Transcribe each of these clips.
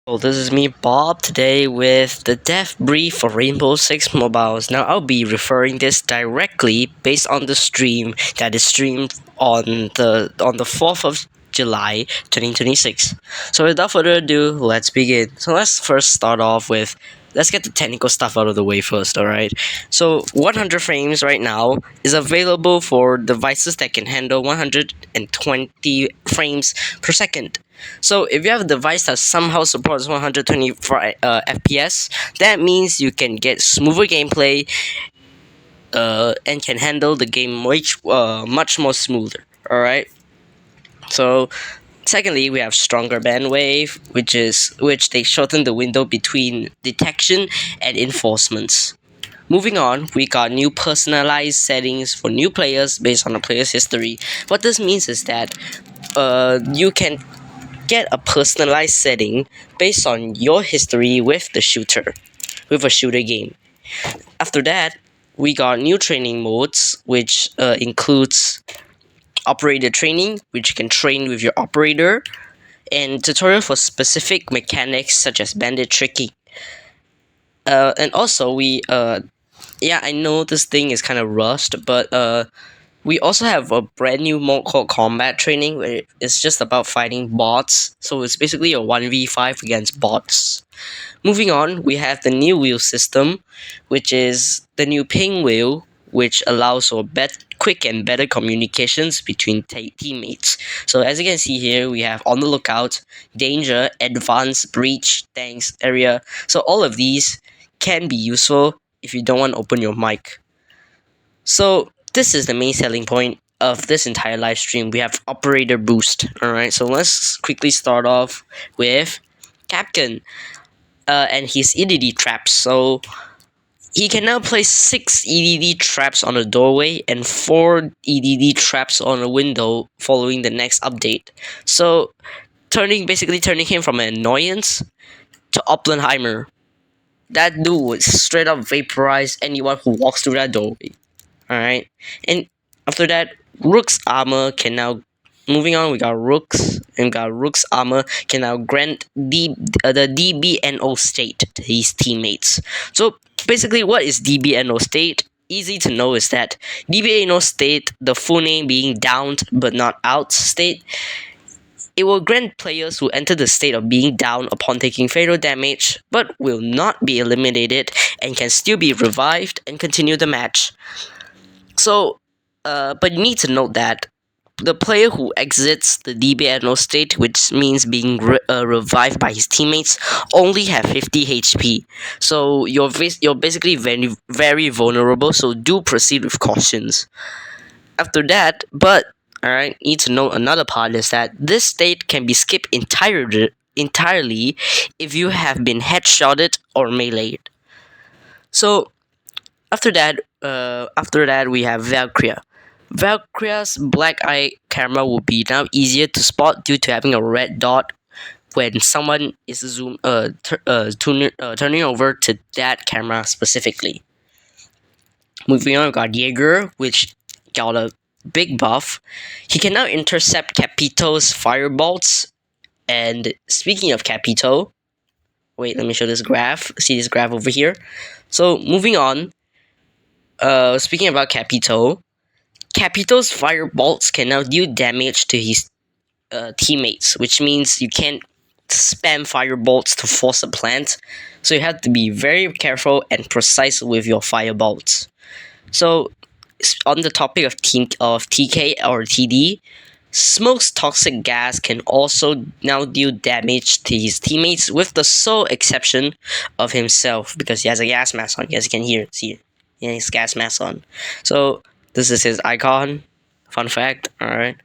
Well, this is me, Bob, today with the dev brief for Rainbow Six Mobiles. Now, I'll be referring this directly based on the stream that is streamed on the 4th of July 2026. So, without further ado, let's begin. So, let's first start off with let's get the technical stuff out of the way first, alright? So, 100 frames right now is available for devices that can handle 120 frames per second. So if you have a device that somehow supports 120 FPS, that means you can get smoother gameplay and can handle the game much more smoother. All right. So secondly, we have stronger bandwidth, which they shorten the window between detection and enforcements. Moving on, we got new personalized settings for new players based on the player's history. What this means is that you can get a personalized setting based on your history with a shooter game. After that, we got new training modes, which includes operator training, which you can train with your operator, and tutorial for specific mechanics such as bandit tricking. And also, I know this thing is kind of rushed, but we also have a brand new mode called Combat Training, where it's just about fighting bots. So it's basically a 1v5 against bots. Moving on, we have the new wheel system, which is the new ping wheel, which allows for quick and better communications between teammates. So as you can see here, we have on the lookout, danger, advanced, breach, thanks, area. So all of these can be useful if you don't want to open your mic. So this is the main selling point of this entire live stream. We have operator boost. Alright, so let's quickly start off with Captain and his EDD traps. So he can now place 6 EDD traps on a doorway and 4 EDD traps on a window following the next update. So basically turning him from an annoyance to Oppenheimer. That dude would straight up vaporize anyone who walks through that doorway. Alright, and after that, Rook's armor can now. Moving on, we got Rook's armor can now grant the DBNO state to his teammates. So basically, what is DBNO state? Easy to know is that DBNO state, the full name being downed but not out state, it will grant players who enter the state of being down upon taking fatal damage, but will not be eliminated and can still be revived and continue the match. So, but you need to note that the player who exits the DBNO state, which means being revived by his teammates, only have 50 HP. So you're basically very, very vulnerable. So do proceed with cautions. After that, but alright, need to note another part is that this state can be skipped entirely if you have been headshotted or meleeed. So after that, we have Valkyria. Valkyria's black eye camera will be now easier to spot due to having a red dot when someone is turning over to that camera specifically. Moving on, we got Jaeger, which got a big buff. He can now intercept Capito's firebolts. And speaking of Capito, wait, let me show this graph. See this graph over here. So moving on. Speaking about Capito's firebolts can now deal damage to his teammates, which means you can't spam firebolts to force a plant. So you have to be very careful and precise with your firebolts. So on the topic of TK or TD, Smoke's toxic gas can also now deal damage to his teammates, with the sole exception of himself because he has a gas mask on. As you can see. Yeah, his gas mask on. So this is his icon. Fun fact. Alright.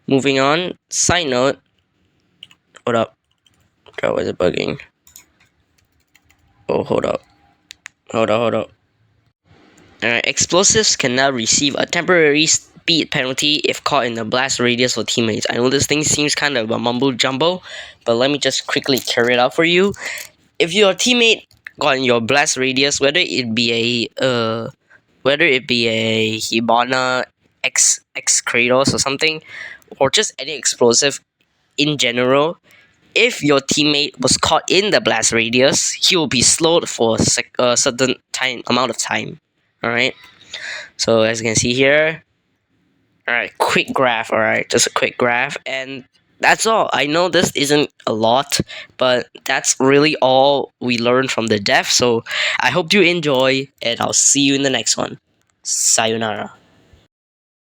Moving on. Side note. Hold up. God, why is it bugging? Oh, hold up. Alright. Explosives can now receive a temporary speed penalty if caught in the blast radius for teammates. I know this thing seems kind of a mumbo jumbo, but let me just quickly carry it out for you. If your teammate got in your blast radius, whether it be a Hibana X Kratos or something, or just any explosive in general, if your teammate was caught in the blast radius, he will be slowed for a certain time amount of time. All right. So as you can see here, all right, quick graph. All right, just a quick graph, and that's all. I know this isn't a lot, but that's really all we learned from the dev. So I hope you enjoy, and I'll see you in the next one. Sayonara.